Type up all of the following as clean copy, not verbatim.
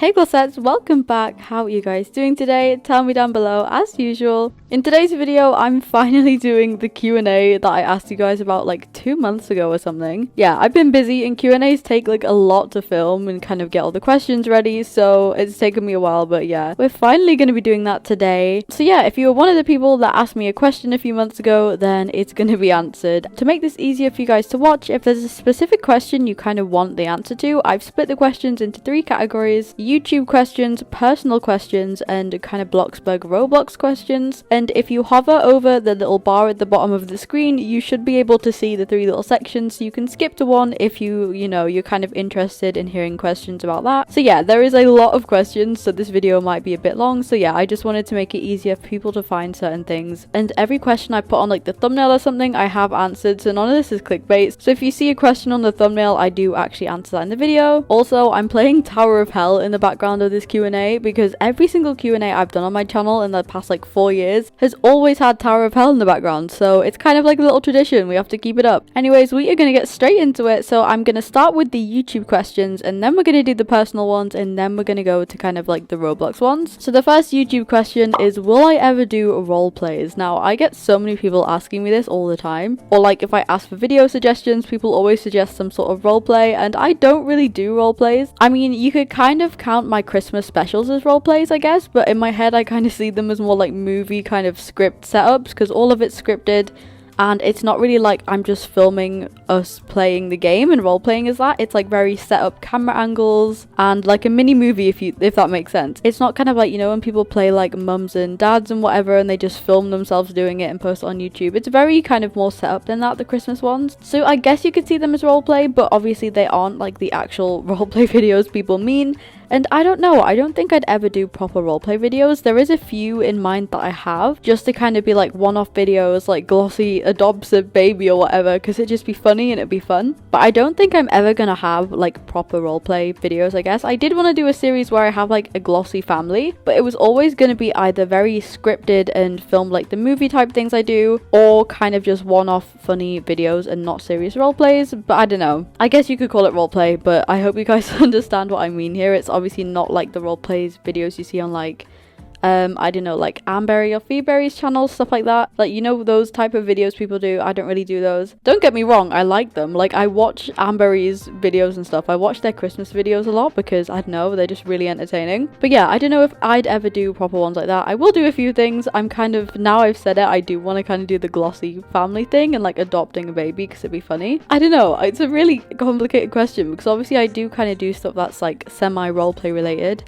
Hey glossettes, welcome back. How are you guys doing today? Tell me down below as usual. In today's video, I'm finally doing the Q&A that I asked you guys about like 2 months ago or something. Yeah, I've been busy and Q&As take like a lot to film and kind of get all the questions ready, so it's taken me a while, but yeah, we're finally going to be doing that today. So yeah, if you were one of the people that asked me a question a few months ago, then it's going to be answered. To make this easier for you guys to watch, if there's a specific question you kind of want the answer to, I've split the questions into 3 categories: YouTube questions, personal questions, and kind of Bloxburg Roblox questions. And if you hover over the little bar at the bottom of the screen, you should be able to see the 3 little sections, so you can skip to one if you're kind of interested in hearing questions about that. So yeah, there is a lot of questions, so this video might be a bit long. So yeah, I just wanted to make it easier for people to find certain things. And every question I put on like the thumbnail or something, I have answered, so none of this is clickbait. So if you see a question on the thumbnail, I do actually answer that in the video. Also, I'm playing Tower of Hell in the background of this Q&A because every single Q&A I've done on my channel in the past like 4 years has always had Tower of Hell in the background, so it's kind of like a little tradition. We have to keep it up. Anyways, we are going to get straight into it. So I'm going to start with the YouTube questions, and then we're going to do the personal ones, and then we're going to go to kind of like the Roblox ones. So the first YouTube question is, will I ever do role plays? Now, I get so many people asking me this all the time, or like if I ask for video suggestions, people always suggest some sort of role play, and I don't really do role plays. I mean, you could kind of count my Christmas specials as role plays, I guess, but in my head I kind of see them as more like movie kind of script setups, because all of it's scripted and it's not really like I'm just filming us playing the game and role playing as that. It's like very set up camera angles and like a mini movie, if that makes sense. It's not kind of like, you know, when people play like mums and dads and whatever and they just film themselves doing it and post it on YouTube. It's very kind of more set up than that, the Christmas ones. So I guess you could see them as role play, but obviously they aren't like the actual role play videos people mean. And I don't know, I don't think I'd ever do proper roleplay videos. There is a few in mind that I have, just to kind of be like one-off videos, like Glossie adopts a baby or whatever, because it'd just be funny and it'd be fun. But I don't think I'm ever gonna have like proper roleplay videos, I guess. I did want to do a series where I have like a Glossie family, but it was always gonna be either very scripted and filmed like the movie type things I do, or kind of just one-off funny videos and not serious roleplays. But I don't know. I guess you could call it roleplay, but I hope you guys understand what I mean here. It's obviously not like the role plays videos you see on like I don't know, like Amberry or Feeberry's channels, stuff like that. Like, you know, those type of videos people do. I don't really do those. Don't get me wrong, I like them. Like, I watch Amberry's videos and stuff. I watch their Christmas videos a lot because, I don't know, they're just really entertaining. But yeah, I don't know if I'd ever do proper ones like that. I will do a few things. I'm kind of, now I've said it, I do want to kind of do the Glossie family thing and like adopting a baby because it'd be funny. I don't know, it's a really complicated question because obviously I do kind of do stuff that's like semi-roleplay related.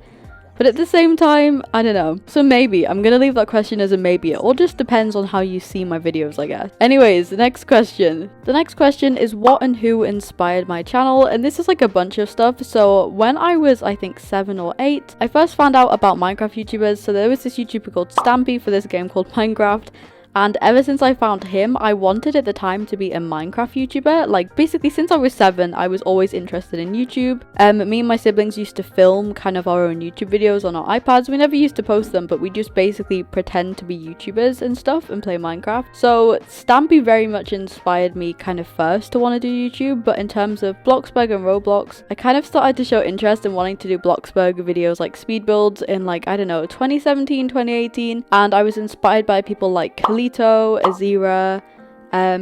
But at the same time, I don't know. So maybe. I'm gonna leave that question as a maybe. It all just depends on how you see my videos, I guess. Anyways, the next question. The next question is, what and who inspired my channel? And this is like a bunch of stuff. So when I was, I think 7 or 8, I first found out about Minecraft YouTubers. So there was this YouTuber called Stampy for this game called Minecraft. And ever since I found him, I wanted at the time to be a Minecraft YouTuber. Like, basically, since I was 7, I was always interested in YouTube. Me and my siblings used to film kind of our own YouTube videos on our iPads. We never used to post them, but we just basically pretend to be YouTubers and stuff and play Minecraft. So Stampy very much inspired me kind of first to want to do YouTube. But in terms of Bloxburg and Roblox, I kind of started to show interest in wanting to do Bloxburg videos like speed builds in like, I don't know, 2017, 2018. And I was inspired by people like Azira,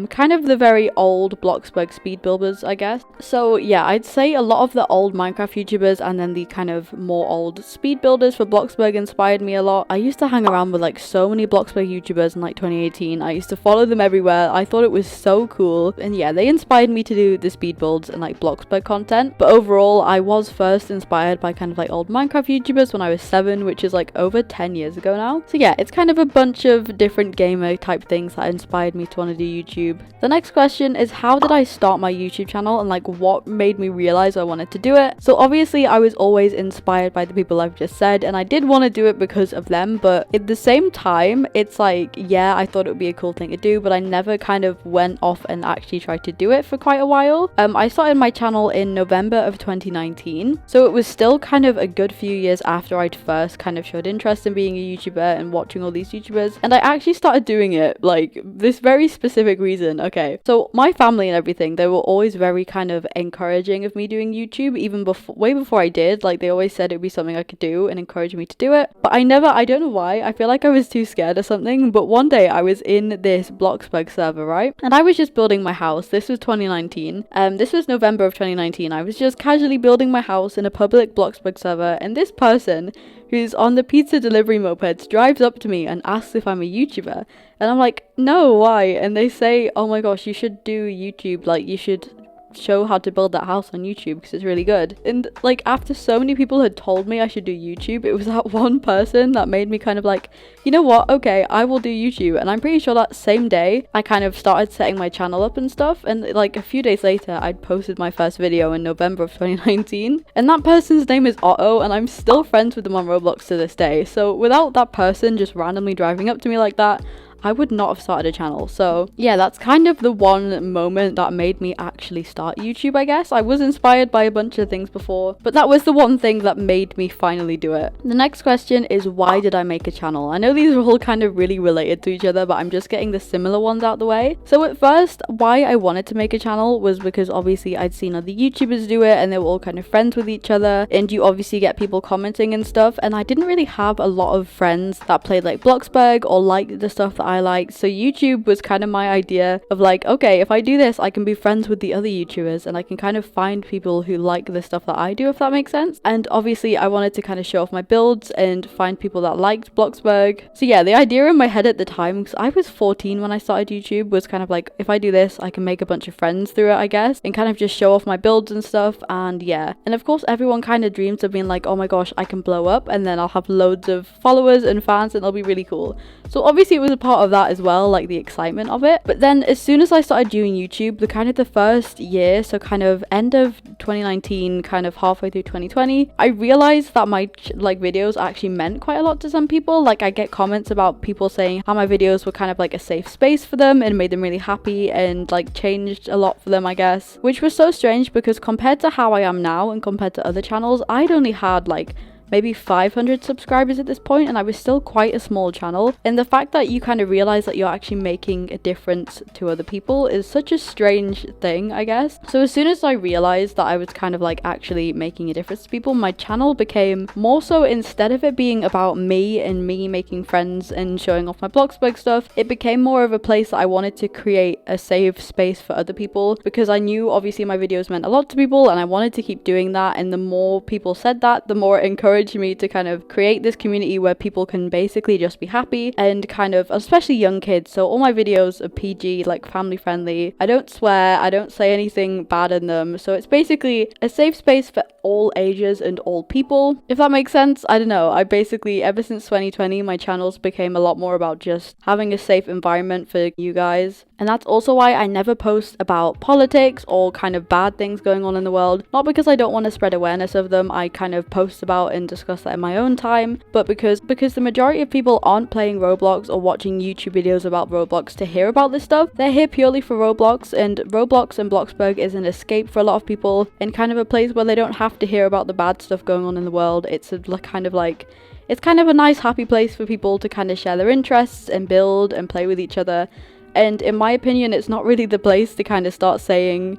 kind of the very old Bloxburg speed builders, I guess. So yeah, I'd say a lot of the old Minecraft YouTubers and then the kind of more old speed builders for Bloxburg inspired me a lot. I used to hang around with like so many Bloxburg YouTubers in like 2018. I used to follow them everywhere. I thought it was so cool. And yeah, they inspired me to do the speed builds and like Bloxburg content. But overall, I was first inspired by kind of like old Minecraft YouTubers when I was 7, which is like over 10 years ago now. So yeah, it's kind of a bunch of different gamer type things that inspired me to want to do YouTube. The next question is, how did I start my YouTube channel and like what made me realize I wanted to do it? So obviously I was always inspired by the people I've just said, and I did want to do it because of them, but at the same time it's like, yeah, I thought it would be a cool thing to do, but I never kind of went off and actually tried to do it for quite a while. I started my channel in November of 2019, so it was still kind of a good few years after I'd first kind of showed interest in being a YouTuber and watching all these YouTubers, and I actually started doing it like this very specific specific reason. Okay, so my family and everything, they were always very kind of encouraging of me doing YouTube, even before, way before I did. Like, they always said it would be something I could do and encourage me to do it. But I don't know why, I feel like I was too scared or something. But one day I was in this bloxburg server, right? And I was just building my house. This was 2019. This was November of 2019. I was just casually building my house in a public bloxburg server, and this person who's on the pizza delivery mopeds drives up to me and asks if I'm a YouTuber. And I'm like, no, why? And they say, oh my gosh, you should do YouTube, like you should show how to build that house on YouTube because it's really good. And like, after so many people had told me I should do YouTube, it was that one person that made me kind of like, you know what, okay, I will do YouTube. And I'm pretty sure that same day I kind of started setting my channel up and stuff, and like a few days later I'd posted my first video in November of 2019, and that person's name is Otto, and I'm still friends with them on Roblox to this day. So without that person just randomly driving up to me like that, I would not have started a channel. So yeah, that's kind of the one moment that made me actually start YouTube, I guess. I was inspired by a bunch of things before, but that was the one thing that made me finally do it. The next question is, why did I make a channel? I know these are all kind of really related to each other, but I'm just getting the similar ones out the way. So at first, why I wanted to make a channel was because obviously I'd seen other YouTubers do it and they were all kind of friends with each other, and you obviously get people commenting and stuff, and I didn't really have a lot of friends that played like bloxburg or liked the stuff that I liked. So YouTube was kind of my idea of like, okay, if I do this, I can be friends with the other YouTubers and I can kind of find people who like the stuff that I do, if that makes sense. And obviously I wanted to kind of show off my builds and find people that liked bloxburg. So yeah, the idea in my head at the time, because I was 14 when I started YouTube, was kind of like, if I do this, I can make a bunch of friends through it, I guess, and kind of just show off my builds and stuff. And yeah, and of course everyone kind of dreams of being like, oh my gosh, I can blow up and then I'll have loads of followers and fans and it'll be really cool. So obviously it was a part of that as well, like the excitement of it. But then as soon as I started doing YouTube, the first year, so kind of end of 2019, kind of halfway through 2020, I realized that my like videos actually meant quite a lot to some people. Like, I get comments about people saying how my videos were kind of like a safe space for them and made them really happy and like changed a lot for them, I guess, which was so strange because compared to how I am now and compared to other channels, I'd only had like maybe 500 subscribers at this point, and I was still quite a small channel. And the fact that you kind of realize that you're actually making a difference to other people is such a strange thing, I guess. So as soon as I realized that I was kind of like actually making a difference to people, my channel became more so, instead of it being about me and me making friends and showing off my bloxburg stuff, it became more of a place that I wanted to create a safe space for other people, because I knew obviously my videos meant a lot to people and I wanted to keep doing that. And the more people said that, the more it encouraged me to kind of create this community where people can basically just be happy and kind of, especially young kids. So all my videos are PG, like family friendly. I don't swear, I don't say anything bad in them. So it's basically a safe space for all ages and all people, if that makes sense. I don't know, I basically, ever since 2020, my channels became a lot more about just having a safe environment for you guys. And that's also why I never post about politics or kind of bad things going on in the world. Not because I don't want to spread awareness of them, I kind of post about and discuss that in my own time, but because the majority of people aren't playing Roblox or watching YouTube videos about Roblox to hear about this stuff. They're here purely for Roblox and bloxburg is an escape for a lot of people and kind of a place where they don't have to hear about the bad stuff going on in the world. It's kind of a nice happy place for people to kind of share their interests and build and play with each other. And in my opinion, it's not really the place to kind of start saying,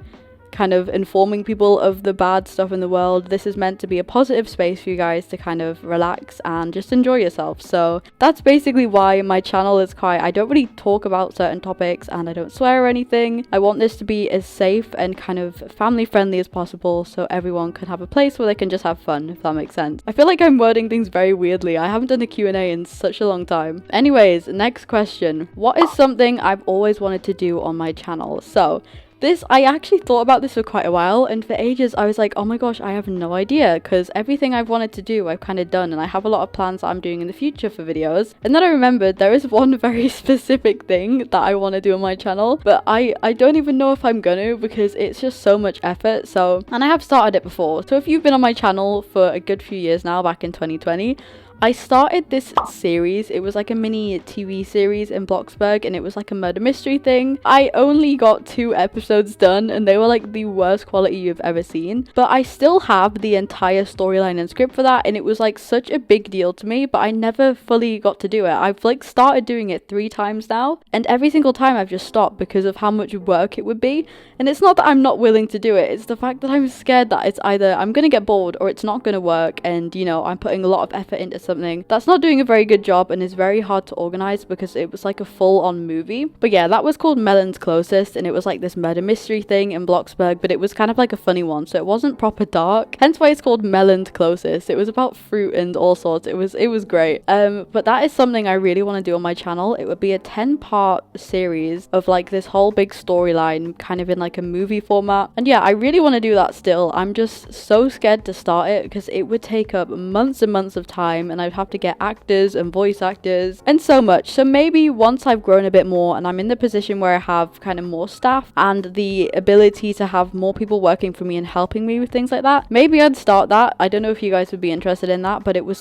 kind of informing people of the bad stuff in the world. This is meant to be a positive space for you guys to kind of relax and just enjoy yourself. So that's basically why my channel is I don't really talk about certain topics and I don't swear or anything. I want this to be as safe and kind of family friendly as possible so everyone can have a place where they can just have fun, if that makes sense. I feel like I'm wording things very weirdly. I haven't done a Q&A in such a long time. Anyways, next question. What is something I've always wanted to do on my channel? So I actually thought about this for quite a while, and for ages I was like, oh my gosh, I have no idea, because everything I've wanted to do I've kind of done, and I have a lot of plans that I'm doing in the future for videos. And then I remembered there is one very specific thing that I want to do on my channel, but I don't even know if I'm gonna, because it's just so much effort. And I have started it before, so if you've been on my channel for a good few years now, back in 2020, I started this series. It was like a mini TV series in Bloxburg, and it was like a murder mystery thing. I only got 2 episodes done, and they were like the worst quality you've ever seen, but I still have the entire storyline and script for that, and it was like such a big deal to me, but I never fully got to do it. I've like started doing it 3 times now, and every single time I've just stopped because of how much work it would be. And it's not that I'm not willing to do it, it's the fact that I'm scared that it's either I'm gonna get bored or it's not gonna work, and you know, I'm putting a lot of effort into something that's not doing a very good job and is very hard to organize because it was like a full-on movie. But yeah, that was called Melon's Closest, and it was like this murder mystery thing in Bloxburg, but it was kind of like a funny one, so it wasn't proper dark, hence why it's called Melon's Closest. It was about fruit and all sorts. It was great. But that is something I really want to do on my channel. It would be a 10-part series of like this whole big storyline kind of in like a movie format, and yeah, I really want to do that still. I'm just so scared to start it because it would take up months and months of time, and I'd have to get actors and voice actors and so much. So maybe once I've grown a bit more and I'm in the position where I have kind of more staff and the ability to have more people working for me and helping me with things like that, maybe I'd start that. I don't know if you guys would be interested in that, but it's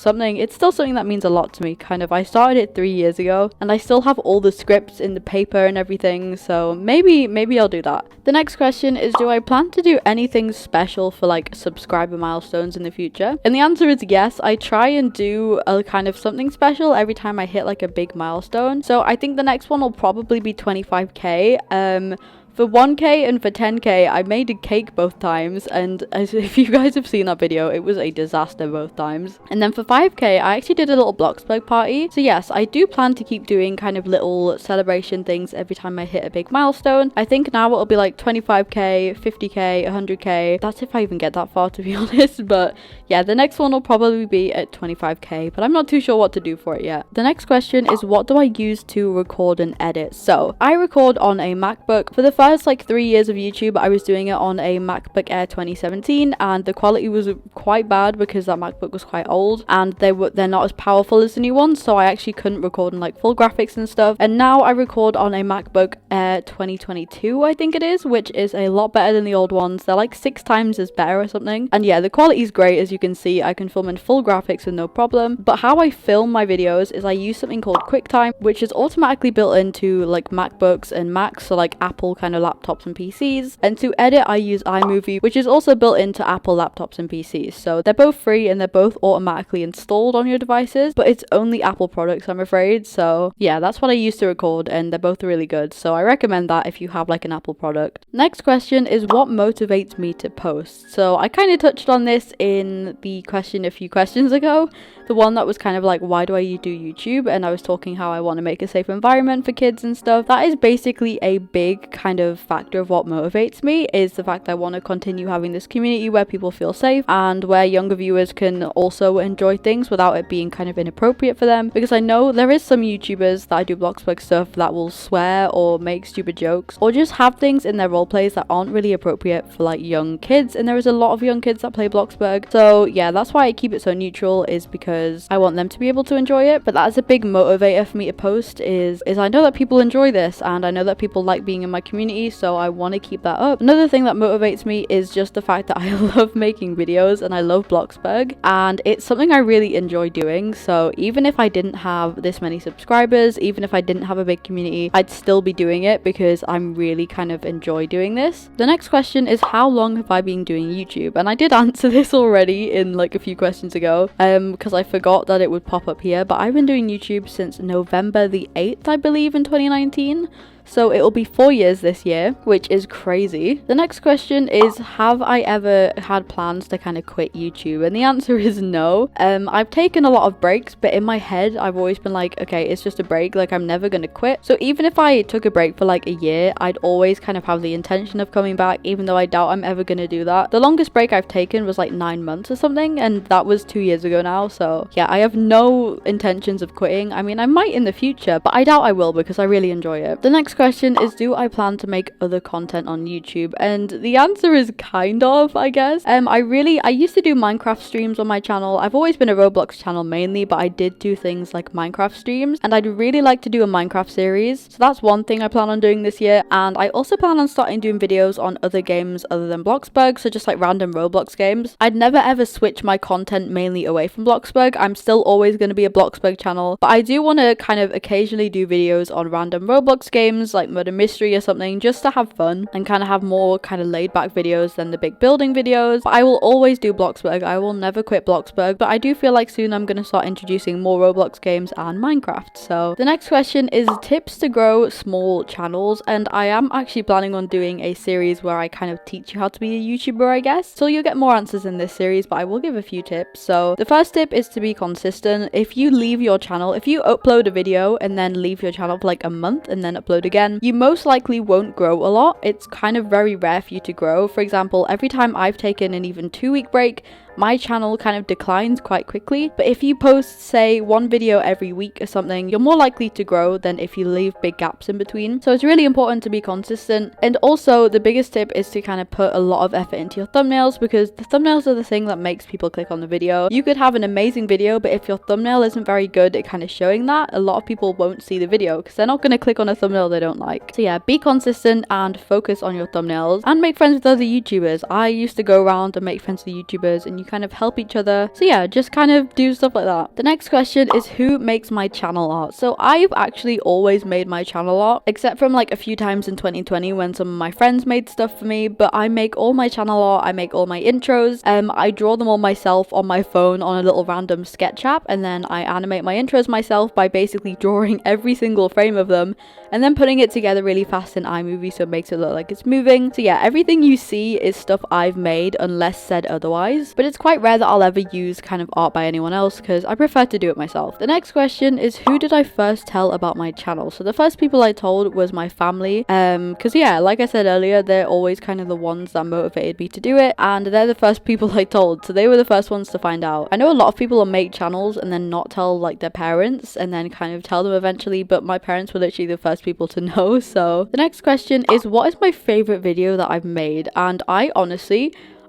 still something that means a lot to me. Kind of, I started it 3 years ago and I still have all the scripts in the paper and everything, so maybe I'll do that. The next question is, do I plan to do anything special for like subscriber milestones in the future? And the answer is yes. I try and do a kind of something special every time I hit like a big milestone. So I think the next one will probably be 25k. For 1k and for 10k, I made a cake both times, and as if you guys have seen that video, it was a disaster both times. And then for 5k, I actually did a little Bloxburg party. So yes, I do plan to keep doing kind of little celebration things every time I hit a big milestone. I think now it'll be like 25k, 50k, 100k. That's if I even get that far, to be honest. But yeah, the next one will probably be at 25k, but I'm not too sure what to do for it yet. The next question is, what do I use to record and edit? So I record on a MacBook. For the first like 3 years of YouTube, I was doing it on a MacBook Air 2017, and the quality was quite bad because that MacBook was quite old and they're not as powerful as the new ones, so I actually couldn't record in like full graphics and stuff. And now I record on a MacBook Air 2022, I think it is, which is a lot better than the old ones. They're like 6 times as better or something, and yeah, the quality is great. As you can see, I can film in full graphics with no problem. But how I film my videos is I use something called QuickTime, which is automatically built into like MacBooks and Macs, so like Apple kind of laptops and PCs. And to edit, I use iMovie, which is also built into Apple laptops and PCs. So they're both free and they're both automatically installed on your devices, but it's only Apple products, I'm afraid. So yeah, that's what I use to record, and they're both really good. So I recommend that if you have like an Apple product. Next question is, what motivates me to post? So I kind of touched on this in the question a few questions ago. The one that was kind of like, why do I do YouTube? And I was talking how I want to make a safe environment for kids and stuff. That is basically a big kind of factor of what motivates me, is the fact that I want to continue having this community where people feel safe and where younger viewers can also enjoy things without it being kind of inappropriate for them. Because I know there is some YouTubers that I do Bloxburg stuff that will swear or make stupid jokes or just have things in their role plays that aren't really appropriate for like young kids, and there is a lot of young kids that play Bloxburg. So yeah, that's why I keep it so neutral, is because I want them to be able to enjoy it. But that is a big motivator for me to post, is I know that people enjoy this and I know that people like being in my community, so I want to keep that up. Another thing that motivates me is just the fact that I love making videos and I love Bloxburg, and it's something I really enjoy doing. So even if I didn't have this many subscribers, even if I didn't have a big community, I'd still be doing it because I'm really kind of enjoy doing this. The next question is, how long have I been doing YouTube? And I did answer this already in like a few questions ago, because I forgot that it would pop up here, but I've been doing YouTube since November the 8th, I believe, in 2019. So it'll be 4 years this year, which is crazy. The next question is, have I ever had plans to kind of quit YouTube? And the answer is no. I've taken a lot of breaks, but in my head, I've always been like, okay, it's just a break. Like, I'm never going to quit. So even if I took a break for like a year, I'd always kind of have the intention of coming back, even though I doubt I'm ever going to do that. The longest break I've taken was like 9 months or something, and that was 2 years ago now. So yeah, I have no intentions of quitting. I mean, I might in the future, but I doubt I will because I really enjoy it. The next question is, do I plan to make other content on YouTube? And the answer is kind of, I guess. I used to do Minecraft streams on my channel. I've always been a Roblox channel mainly, but I did do things like Minecraft streams, and I'd really like to do a Minecraft series. So that's one thing I plan on doing this year. And I also plan on starting doing videos on other games other than Bloxburg, so just like random Roblox games. I'd never ever switch my content mainly away from Bloxburg. I'm still always going to be a Bloxburg channel, but I do want to kind of occasionally do videos on random Roblox games like Murder Mystery or something, just to have fun and kind of have more kind of laid back videos than the big building videos. But I will always do Bloxburg. I will never quit Bloxburg, but I do feel like soon I'm going to start introducing more Roblox games and Minecraft. So the next question is tips to grow small channels, and I am actually planning on doing a series where I kind of teach you how to be a YouTuber, I guess. So you'll get more answers in this series, but I will give a few tips. So the first tip is to be consistent. If you leave your channel, if you upload a video and then leave your channel for like a month and then upload again, you most likely won't grow a lot. It's kind of very rare for you to grow. For example, every time I've taken an even 2-week break, my channel kind of declines quite quickly. But if you post, say, one video every week or something, you're more likely to grow than if you leave big gaps in between. So it's really important to be consistent. And also the biggest tip is to kind of put a lot of effort into your thumbnails, because the thumbnails are the thing that makes people click on the video. You could have an amazing video, but if your thumbnail isn't very good at kind of showing that, a lot of people won't see the video because they're not going to click on a thumbnail they don't like. So yeah, be consistent and focus on your thumbnails and make friends with other YouTubers. I used to go around and make friends with YouTubers, and you kind of help each other. So yeah, just kind of do stuff like that. The next question is, who makes my channel art? So I've actually always made my channel art, except from like a few times in 2020 when some of my friends made stuff for me. But I make all my channel art, I make all my intros, I draw them all myself on my phone on a little random sketch app, and then I animate my intros myself by basically drawing every single frame of them and then putting it together really fast in iMovie so it makes it look like it's moving. So yeah, everything you see is stuff I've made unless said otherwise, but it's quite rare that I'll ever use kind of art by anyone else because I prefer to do it myself. The next question is, who did I first tell about my channel? So the first people I told was my family, because yeah, like I said earlier, they're always kind of the ones that motivated me to do it, and they're the first people I told, so they were the first ones to find out. I know a lot of people will make channels and then not tell like their parents and then kind of tell them eventually, but my parents were literally the first people to know. So the next question is, what is my favorite video that I've made? And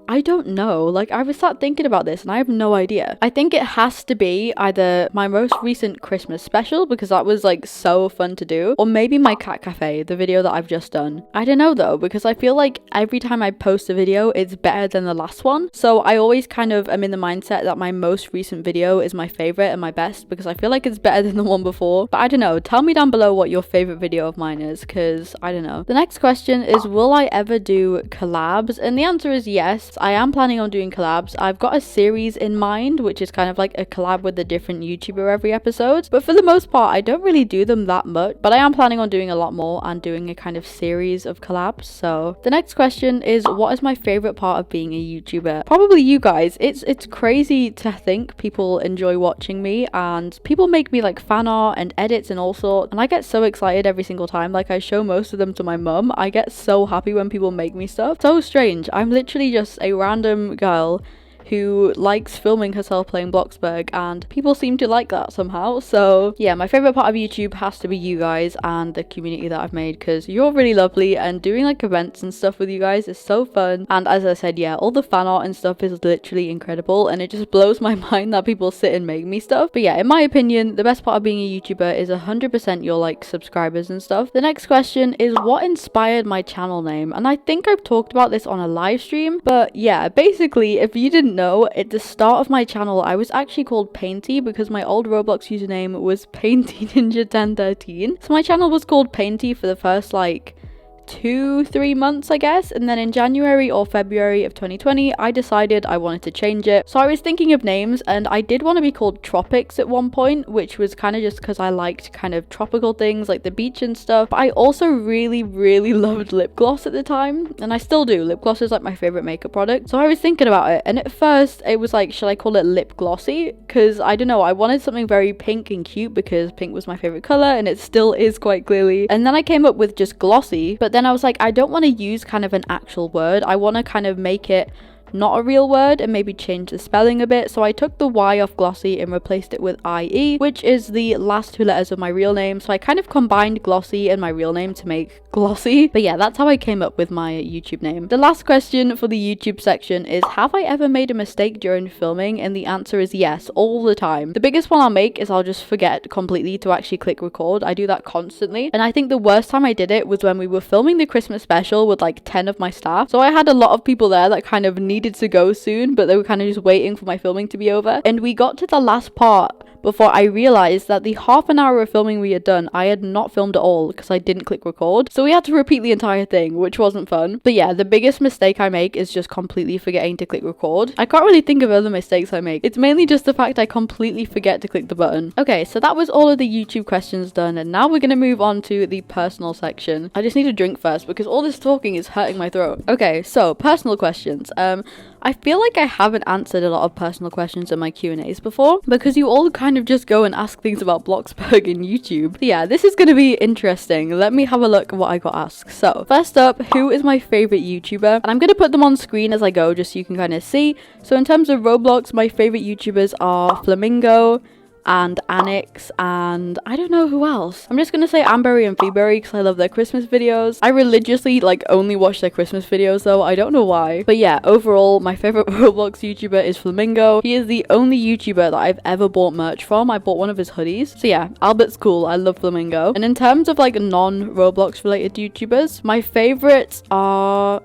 I don't know. Like, I was sat thinking about this and I have no idea. I think it has to be either my most recent Christmas special, because that was like so fun to do, or maybe my cat cafe, the video that I've just done. I don't know though, because I feel like every time I post a video, it's better than the last one. So I always kind of am in the mindset that my most recent video is my favorite and my best, because I feel like it's better than the one before. But I don't know. Tell me down below what your favorite video of mine is, because I don't know. The next question is, will I ever do collabs? And the answer is yes. I am planning on doing collabs. I've got a series in mind, which is kind of like a collab with a different YouTuber every episode, but for the most part I don't really do them that much, but I am planning on doing a lot more and doing a kind of series of collabs. So the next question is, what is my favorite part of being a YouTuber? Probably you guys. It's crazy to think people enjoy watching me, and people make me like fan art and edits and all sorts, and I get so excited every single time. Like, I show most of them to my mum. I get so happy when people make me stuff. So strange. I'm literally just a random girl who likes filming herself playing Bloxburg, and people seem to like that somehow. So yeah, my favorite part of YouTube has to be you guys and the community that I've made, because you're really lovely, and doing like events and stuff with you guys is so fun. And as I said, yeah, all the fan art and stuff is literally incredible, and it just blows my mind that people sit and make me stuff. But yeah, in my opinion, the best part of being a YouTuber is 100% your like subscribers and stuff. The next question is, what inspired my channel name? And I think I've talked about this on a live stream, but yeah, basically, if you didn't know, at the start of my channel I was actually called Painty, because my old Roblox username was Painty Ninja 1013. So my channel was called Painty for the first like 2-3 months, I guess, and then in January or February of 2020 I decided I wanted to change it. So I was thinking of names, and I did want to be called Tropics at one point, which was kind of just because I liked kind of tropical things like the beach and stuff. But I also really loved lip gloss at the time, and I still do. Lip gloss is like my favorite makeup product. So I was thinking about it, and at first it was like, should I call it Lip Glossy? Because I don't know, I wanted something very pink and cute, because pink was my favorite color and it still is quite clearly. And then I came up with just Glossy, but then I was like, I don't want to use kind of an actual word. I want to kind of make it not a real word and maybe change the spelling a bit. So I took the Y off glossie and replaced it with IE, which is the last 2 letters of my real name. So I kind of combined glossie and my real name to make glossie. But yeah, that's how I came up with my YouTube name. The last question for the YouTube section is, have I ever made a mistake during filming? And the answer is yes, all the time. The biggest one I'll make is I'll just forget completely to actually click record. I do that constantly. And I think the worst time I did it was when we were filming the Christmas special with like 10 of my staff. So I had a lot of people there that kind of needed to go soon, but they were kind of just waiting for my filming to be over. And we got to the last part before I realized that the half an hour of filming we had done, I had not filmed at all because I didn't click record. So we had to repeat the entire thing, which wasn't fun. But yeah, the biggest mistake I make is just completely forgetting to click record. I can't really think of other mistakes I make. It's mainly just the fact I completely forget to click the button. Okay, so that was all of the YouTube questions done, and now we're gonna move on to the personal section. I just need a drink first because all this talking is hurting my throat. Okay, so personal questions. I feel like I haven't answered a lot of personal questions in my Q&As before because you all kind of just go and ask things about Bloxburg in YouTube. But yeah, this is going to be interesting. Let me have a look at what I got asked. So first up, who is my favorite YouTuber? And I'm going to put them on screen as I go just so you can kind of see. So in terms of Roblox, my favorite YouTubers are Flamingo and Anix, and I don't know who else. I'm just gonna say Amberry and Feeberry because I love their Christmas videos. I religiously like only watch their Christmas videos though, I don't know why. But yeah, overall my favorite Roblox YouTuber is Flamingo. He is the only YouTuber that I've ever bought merch from. I bought one of his hoodies. So yeah, Albert's cool. I love Flamingo. And in terms of like non-Roblox related YouTubers, my favorites are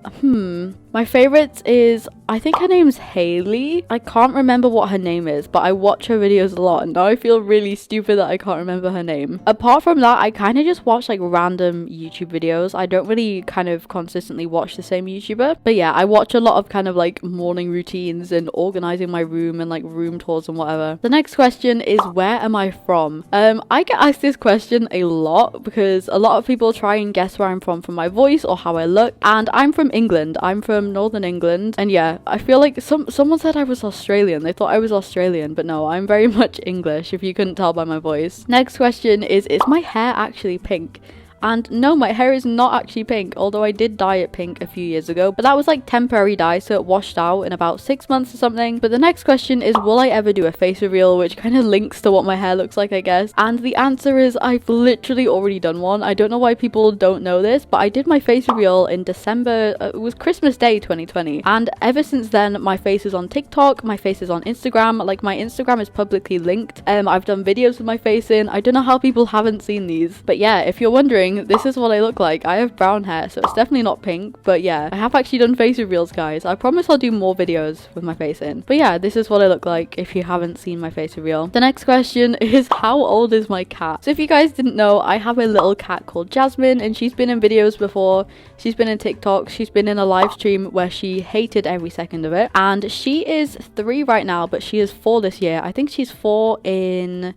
my favorite is, I think her name's Haley. I can't remember what her name is, but I watch her videos a lot and now I feel really stupid that I can't remember her name. Apart from that, I kind of just watch like random YouTube videos. I don't really kind of consistently watch the same YouTuber. But yeah, I watch a lot of kind of like morning routines and organizing my room and like room tours and whatever. The next question is, where am I from? I get asked this question a lot because a lot of people try and guess where I'm from my voice or how I look. And I'm from England. I'm from Northern England, and yeah, I feel like someone said I was Australian. They thought I was Australian, but no, I'm very much English, if you couldn't tell by my voice. Next question is my hair actually pink? And no, my hair is not actually pink, although I did dye it pink a few years ago, but that was like temporary dye, so it washed out in about 6 months or something. But the next question is, will I ever do a face reveal, which kind of links to what my hair looks like, I guess. And the answer is, I've literally already done one. I don't know why people don't know this, but I did my face reveal in December. It was Christmas Day 2020, and ever since then my face is on TikTok, my face is on Instagram. Like, my Instagram is publicly linked. I've done videos with my face in. I don't know how people haven't seen these, but yeah, if you're wondering, this is what I look like. I have brown hair, so it's definitely not pink, but yeah, I have actually done face reveals, guys. I promise I'll do more videos with my face in. But yeah, this is what I look like if you haven't seen my face reveal. The next question is, how old is my cat? So if you guys didn't know, I have a little cat called Jasmine, and she's been in videos before. She's been in TikTok. She's been in a live stream where she hated every second of it. And she is 3 right now, but she is 4 this year. I think she's 4 in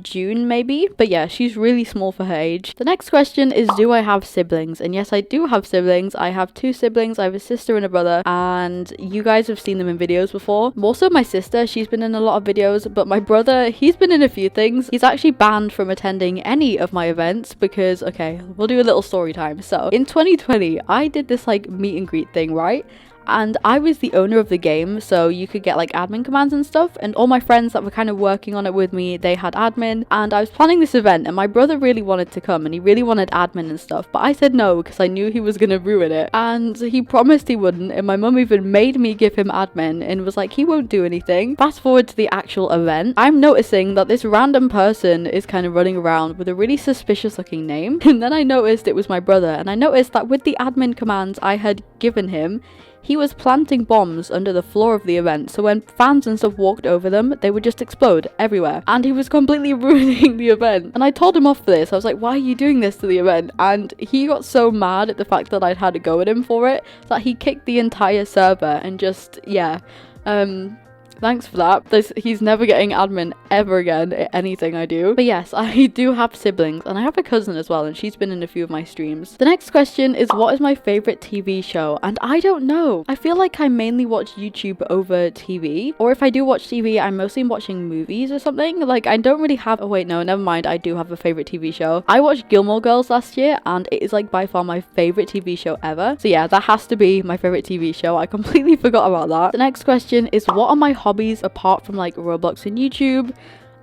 June maybe, but yeah, she's really small for her age. The next question is, do I have siblings? And yes, I do have siblings. I have 2 siblings. I have a sister and a brother, and you guys have seen them in videos before. More so my sister, she's been in a lot of videos, but my brother, he's been in a few things. He's actually banned from attending any of my events because, okay, we'll do a little story time. So in 2020, I did this like meet and greet thing, right? And I was the owner of the game, so you could get like admin commands and stuff, and all my friends that were kind of working on it with me, they had admin, and I was planning this event, and my brother really wanted to come, and he really wanted admin and stuff, but I said no because I knew he was gonna ruin it, and he promised he wouldn't, and my mum even made me give him admin and was like, he won't do anything. Fast forward to the actual event, I'm noticing that this random person is kind of running around with a really suspicious looking name, and then I noticed it was my brother, and I noticed that with the admin commands I had given him, he was planting bombs under the floor of the event, so when fans and stuff walked over them, they would just explode everywhere. And he was completely ruining the event. And I told him off for this. I was like, why are you doing this to the event? And he got so mad at the fact that I'd had to go at him for it, that he kicked the entire server and just, yeah. Thanks for that. He's never getting admin ever again at anything I do. But yes, I do have siblings, and I have a cousin as well, and she's been in a few of my streams. The next question is, what is my favorite TV show? And I don't know. I feel like I mainly watch YouTube over TV, or if I do watch TV, I'm mostly watching movies or something. Like, I don't really have... Oh wait, no, never mind. I do have a favorite TV show. I watched Gilmore Girls last year, and it is like by far my favorite TV show ever. So yeah, that has to be my favorite TV show. I completely forgot about that. The next question is, what are my hobbies apart from like Roblox and YouTube?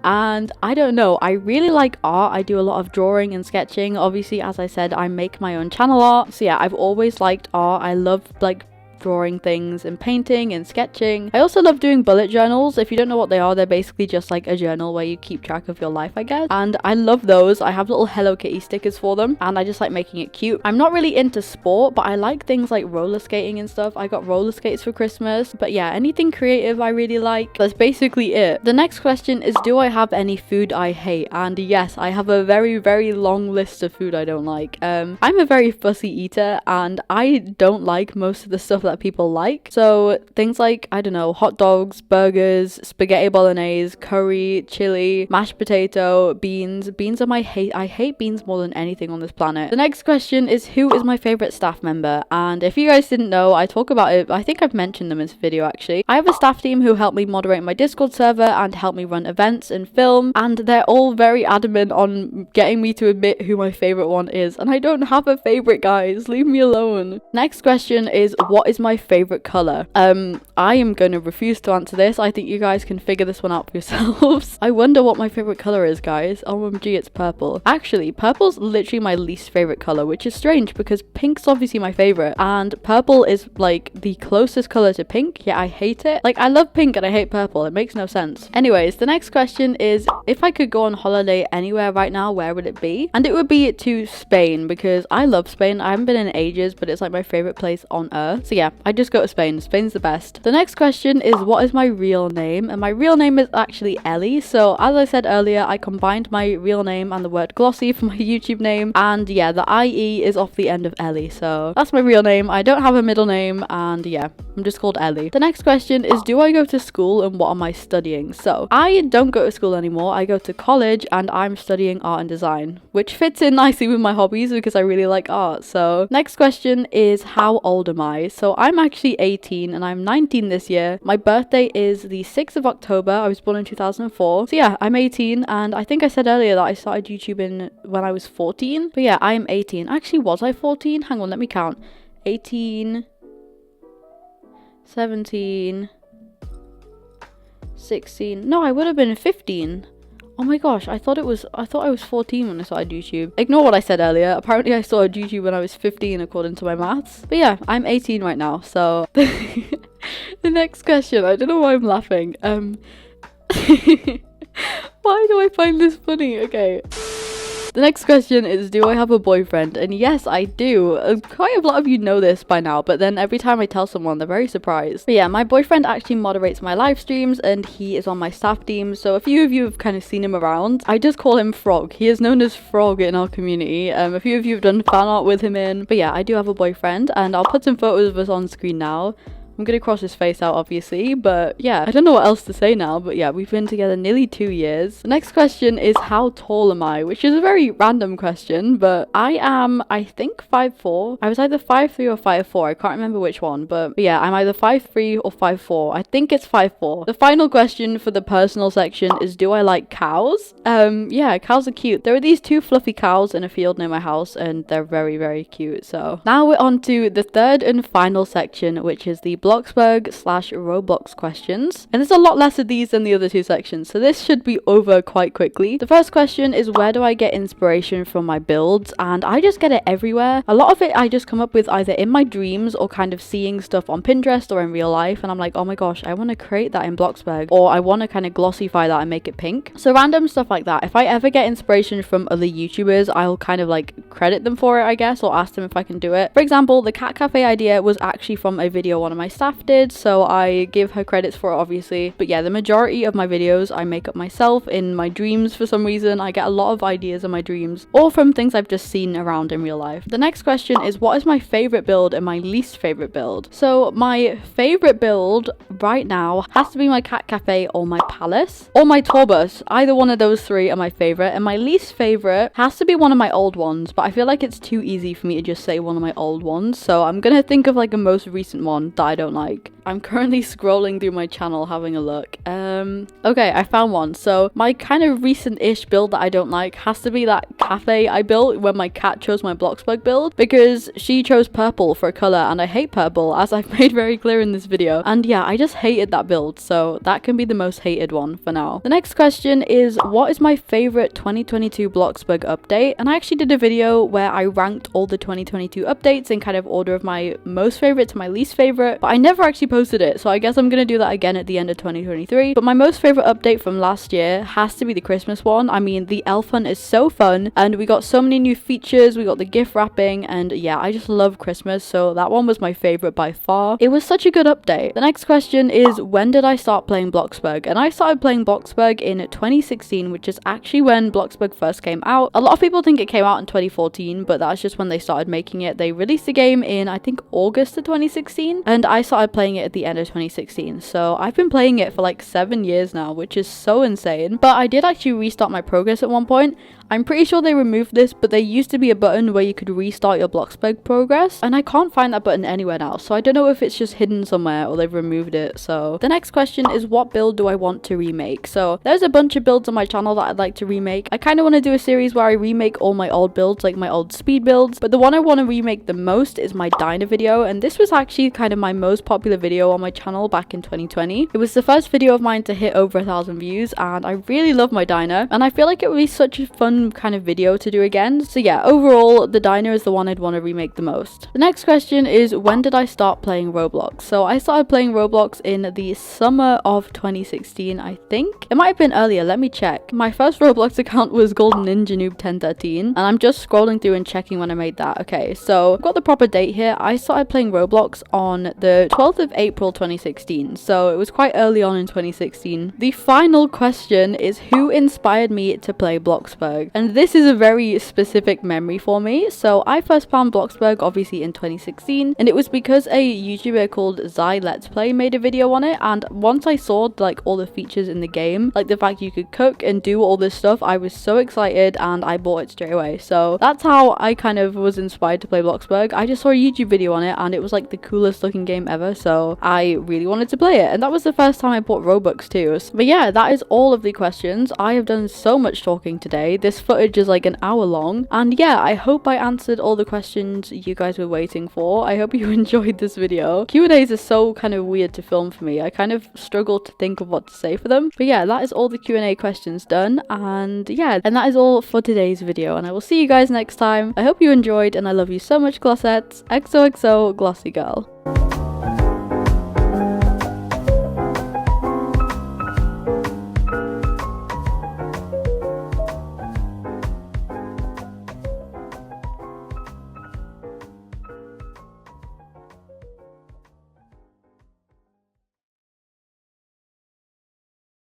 And I don't know, I really like art. I do a lot of drawing and sketching. Obviously, as I said, I make my own channel art. So yeah, I've always liked art. I love like drawing things and painting and sketching. I also love doing bullet journals. If you don't know what they are, they're basically just like a journal where you keep track of your life, I guess. And I love those. I have little Hello Kitty stickers for them, and I just like making it cute. I'm not really into sport, but I like things like roller skating and stuff. I got roller skates for Christmas. But yeah, anything creative I really like. That's basically it. The next question is, do I have any food I hate? And yes, I have a very, very long list of food I don't like. I'm a very fussy eater, and I don't like most of the stuff that people like. So things like, I don't know, hot dogs, burgers, spaghetti bolognese, curry, chili, mashed potato, beans. Beans are my hate. I hate beans more than anything on this planet. The next question is, who is my favorite staff member? And if you guys didn't know, I talk about it. I think I've mentioned them in this video actually. I have a staff team who help me moderate my Discord server and help me run events and film, and they're all very adamant on getting me to admit who my favorite one is. And I don't have a favorite, guys. Leave me alone. Next question is, what is my favorite color? I am going to refuse to answer this. I think you guys can figure this one out for yourselves. I wonder what my favorite color is, guys. OMG, it's purple. Actually, purple's literally my least favorite color, which is strange because pink's obviously my favorite, and purple is like the closest color to pink, yet I hate it. Like, I love pink and I hate purple. It makes no sense. Anyways, the next question is, if I could go on holiday anywhere right now, where would it be? And it would be to Spain, because I love Spain. I haven't been in ages, but it's like my favorite place on earth. So yeah, I just go to Spain. Spain's the best. The next question is, what is my real name? And my real name is actually Ellie. So as I said earlier, I combined my real name and the word glossie for my YouTube name, and yeah, the IE is off the end of Ellie. So that's my real name. I don't have a middle name, and yeah, I'm just called Ellie. The next question is, do I go to school and what am I studying? So I don't go to school anymore. I go to college and I'm studying art and design, which fits in nicely with my hobbies because I really like art. So next question is, how old am I? So I'm actually 18 and I'm 19 this year. My birthday is the 6th of October. I was born in 2004. So yeah, I'm 18, and I think I said earlier that I started YouTubing when I was 14. But yeah, I'm 18. Actually, was I 14? Hang on, let me count. 18, 17, 16. No, I would have been 15. Oh my gosh, I thought I was 14 when I started YouTube. Ignore what I said earlier. Apparently I started YouTube when I was 15 according to my maths. But yeah, I'm 18 right now, so the next question, I don't know why I'm laughing. Why do I find this funny? Okay. The next question is, do I have a boyfriend? And yes, I do. Quite a lot of you know this by now, but then every time I tell someone, they're very surprised. But yeah, my boyfriend actually moderates my live streams, and he is on my staff team. So a few of you have kind of seen him around. I just call him Frog. He is known as Frog in our community. A few of you have done fan art with him in. But yeah, I do have a boyfriend, and I'll put some photos of us on screen now. I'm gonna cross his face out, obviously, but yeah, I don't know what else to say now, but yeah, we've been together nearly 2 years. The next question is, how tall am I? Which is a very random question, but I am, I think, 5'4". I was either 5'3" or 5'4". I can't remember which one, but yeah, I'm either 5'3" or 5'4". I think it's 5'4". The final question for the personal section is, do I like cows? Yeah, cows are cute. There are these two fluffy cows in a field near my house, and they're very, very cute. So now we're on to the third and final section, which is the bloxburg / Roblox questions, and there's a lot less of these than the other two sections, so this should be over quite quickly. The first question is, where do I get inspiration from my builds? And I just get it everywhere. A lot of it I just come up with either in my dreams or kind of seeing stuff on Pinterest or in real life, and I'm like, oh my gosh, I want to create that in bloxburg, or I want to kind of glossify that and make it pink. So random stuff like that. If I ever get inspiration from other YouTubers, I'll kind of like credit them for it, I guess, or ask them if I can do it. For example, the cat cafe idea was actually from a video one of my staff did, so I give her credits for it obviously. But yeah, the majority of my videos I make up myself in my dreams. For some reason I get a lot of ideas in my dreams, or from things I've just seen around in real life. The next question is, what is my favorite build and my least favorite build? So my favorite build right now has to be my cat cafe or my palace or my tour bus. Either one of those three are my favorite, and my least favorite has to be one of my old ones, but I feel like it's too easy for me to just say one of my old ones, so I'm gonna think of like a most recent one that I don't like. I'm currently scrolling through my channel having a look. Okay, I found one. So my kind of recent-ish build that I don't like has to be that cafe I built when my cat chose my bloxburg build, because she chose purple for a color and I hate purple, as I've made very clear in this video. And yeah, I just hated that build, so that can be the most hated one for now. The next question is, what is my favorite 2022 bloxburg update? And I actually did a video where I ranked all the 2022 updates in kind of order of my most favorite to my least favorite, but I never actually posted it, so I guess I'm gonna do that again at the end of 2023. But my most favorite update from last year has to be the Christmas one. I mean, the elf hunt is so fun and we got so many new features, we got the gift wrapping, and yeah, I just love Christmas, so that one was my favorite by far. It was such a good update. The next question is, when did I start playing Bloxburg? And I started playing Bloxburg in 2016, which is actually when Bloxburg first came out. A lot of people think it came out in 2014, but that's just when they started making it. They released the game in, I think, August of 2016, and I started playing it at the end of 2016, so I've been playing it for like 7 years now, which is so insane. But I did actually restart my progress at one point. I'm pretty sure they removed this, but there used to be a button where you could restart your Bloxburg progress, and I can't find that button anywhere now, so I don't know if it's just hidden somewhere or they've removed it. So the next question is, what build do I want to remake? So there's a bunch of builds on my channel that I'd like to remake. I kind of want to do a series where I remake all my old builds, like my old speed builds, but the one I want to remake the most is my diner video, and this was actually kind of my most popular video on my channel back in 2020. It was the first video of mine to hit over 1,000 views, and I really love my diner, and I feel like it would be such a fun kind of video to do again. So yeah, overall the diner is the one I'd want to remake the most. The next question is, when did I start playing Roblox? So I started playing Roblox in the summer of 2016, I think. It might have been earlier, let me check. My first Roblox account was Golden Ninja Noob 1013, and I'm just scrolling through and checking when I made that. Okay, so I've got the proper date here. I started playing Roblox on the 12th of April 2016, so it was quite early on in 2016. The final question is, who inspired me to play Bloxburg? And this is a very specific memory for me. So I first found Bloxburg obviously in 2016, and it was because a YouTuber called Zai Let's Play made a video on it, and once I saw like all the features in the game, like the fact you could cook and do all this stuff, I was so excited and I bought it straight away. So that's how I kind of was inspired to play Bloxburg. I just saw a YouTube video on it and it was like the coolest looking game ever, so I really wanted to play it, and that was the first time I bought Robux too. But yeah, that is all of the questions. I have done so much talking today. This footage is like an hour long, and yeah, I hope I answered all the questions you guys were waiting for. I hope you enjoyed this video. Q&As are so kind of weird to film for me. I kind of struggle to think of what to say for them. But yeah, that is all the Q&A questions done, and yeah, and that is all for today's video, and I will see you guys next time. I hope you enjoyed, and I love you so much, glossettes. XOXO, glossy girl.